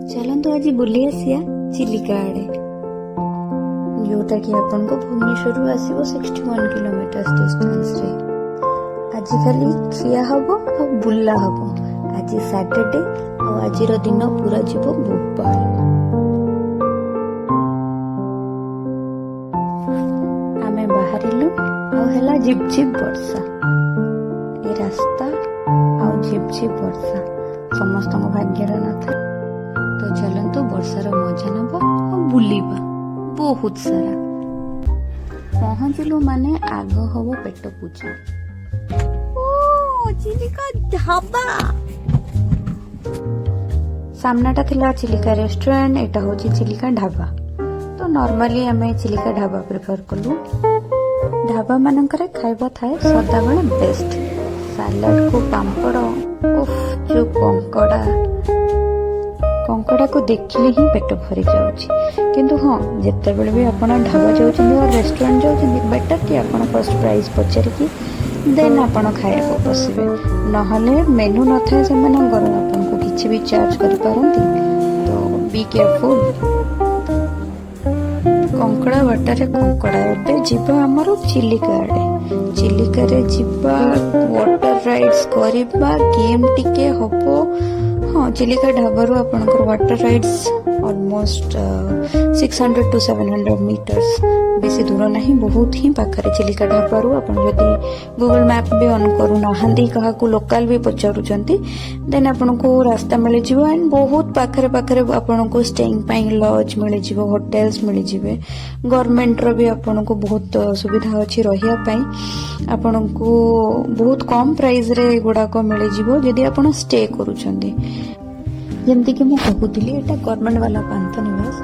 चलतु आज बुली आसिया चिलिका आड़े जोटा कि आपन को भुवनेश्वर आसो 61 किलोमीटर डिस्टेंस रे। आज खाली खिया हम और बुला हम। आज सैटरडे और आज दिन पूरा जीव भोपाल। आमे बाहरिलु और हैला झिप झिप वर्षा। ए रास्ता और झिप झिप वर्षा समस्त भाग्यर न था। तो चलतु वर्षार मजा नब और बुलिबा बहुत सारा। पहुंचलु माने आग हब पेट पूजा। ओ चिलिका ढाबा सामनाटा थिला चिलिका रेस्टोरेंट, एटा होची चिलिका ढाबा। तो नॉर्मली हमें चिलिका ढाबा प्रेफर कलु। ढाबा मानकरे खाइबा थाए सदाबेले बेस्ट। सैलड को पांपड़, उफ जो कंकड़ा को देखिले ही पेट भरी जाउची। किंतु हाँ जितेबेले भी आपण ढाबा जाउछन और रेस्टोरेंट जाउछन बेटर कि आपण फर्स्ट प्राइस पचारिकी देन आपण खाए को बसिबे। नहले मेनू न थाए से मानकर आपण को किछि भी चार्ज करि पारंती। तो बी केयरफुल। कंकड़ा बाटारे कंकड़ा एबे जीवा हमर चिलिका आड़े। चिलिका रे जीवा वाटर राइड्स करिबा गेम टिके हबो। हाँ चिलिका ढाबारू आपनकर water rides almost 600 to 700 meters बेसी दूर नहीं, बहुत ही पाखरे चिलिका ढाबारू। आपण जदि गूगल मैप भी ऑन करू नहांदी कहा को लोकल भी पचारुचंती देन आपण को रास्ता मिल जिवो। एंड बहुत पाखरे पाखरे आपण को स्टेइंग पाई लॉज मिल जिवो, होटल्स मिल जिवे। गवर्नमेंट रो भी आपण को बहुत सुविधा अछि रहिया पई। आपण को बहुत कम प्राइस रे गुडा को मिल जिवो जदि आपण स्टे करूचंती। जमती कि मैं कहूली एटा गवर्नमेंट वाला पांथ निवास।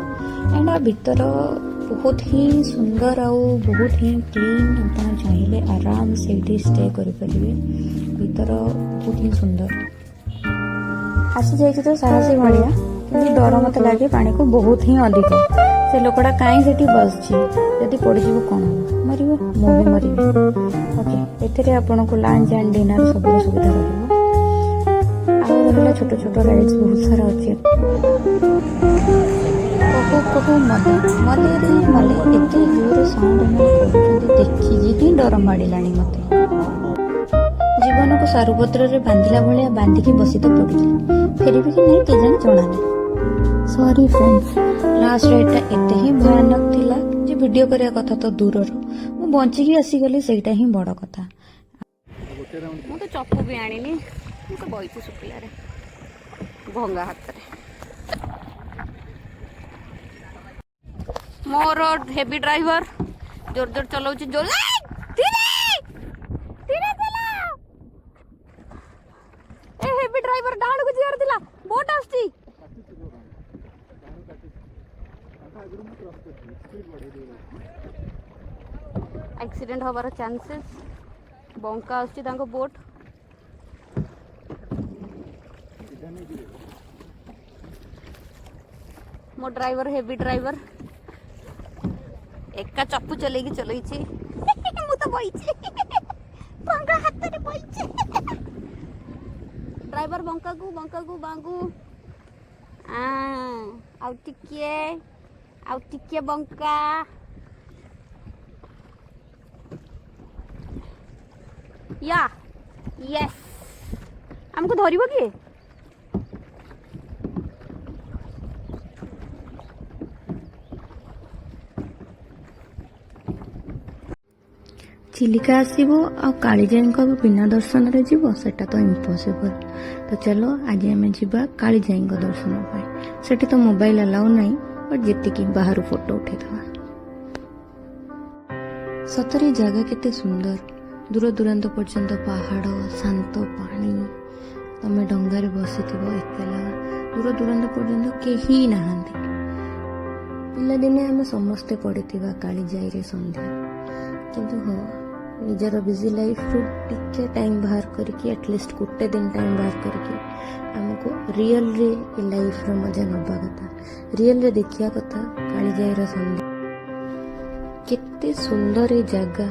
एंड आ भीतर बहुत ही सुंदर आउ बहुत ही क्लीन। आप चाहिए आराम से स्टे करें। भीतर बहुत ही सुंदर आसी जाए तो साहसी भाया कि डर मत लगे पानी को बहुत ही अधिक। से लोकटा कहीं से बसची जदि पड़ीजी कौन हम मर भी मरी। ओके ए आपन को लंच एंड डिनर सब सुविधा रहा। छोट छोट राइड्स बहुत सारा अच्छे। कहो मले मले रे मले एते जोर साउंड में देखी ही डर माड़िलानी मते। जीवन को सारुपत्र रे बांधिला भलिया बांधिकी बसी तो पड़िली फेर भी कि नहीं केजानी जणा नहीं। सॉरी फ्रेंड्स, लास्ट राइडटा एते ही भयानक थिला जे वीडियो करिया कथा तो दूरर मु बंची की आसी गली सेटा ही बड़ कथा। मु तो चप्पू भी आनिनी, मु तो बइची सुपिला रे भंगा हाथ रे। मोर हेवी ड्राइवर जोर जोर चलाउची। जोर धीरे धीरे चलाओ। ए हेवी ड्राइवर डाण को जियार दिला बोट आस्ती। एक्सीडेंट होबार चांसेस। बंका आस्ती तांको बोट। मो ड्राइवर हेवी ड्राइवर एका चप्पू चलेगी चलैछि। मु तो बइछि बंका हाथ रे बइछि। ड्राइवर बंका को बांगू आउ टिके बंका। या यस हमको धरिबो कि चिलिका आसबो आ कालीजाई को बिना दर्शन रे जीवो सेटा तो इम्पॉसिबल। तो चलो आज आम जीवा कालीजाई दर्शन पाई। सेठी तो मोबाइल अलाउ नहीं बट जेतिकी बाहर फोटो उठेदवा। सतरे जगह केते सुंदर। दूर दूरांत पर्यंत पहाड़, शांत पानी। तमे डंगारे बसिथिबो एकेला। दूर दूरांत पर्यंत केही नाहांती। पिला दिने आमे समस्ते पड़िथिबा कालीजाई रे संध्या। किंतु हो निजर बिजी लाइफ रू टिके टाइम बाहर करके एटलिस्ट गोटे दिन टाइम बाहर करके हमको रियल रे लाइफ रो मजा नबा कथा, रियल रे देखिया कथा। कालीजाई रो संध्या केते सुंदर ए जगह,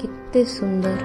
केते सुंदर।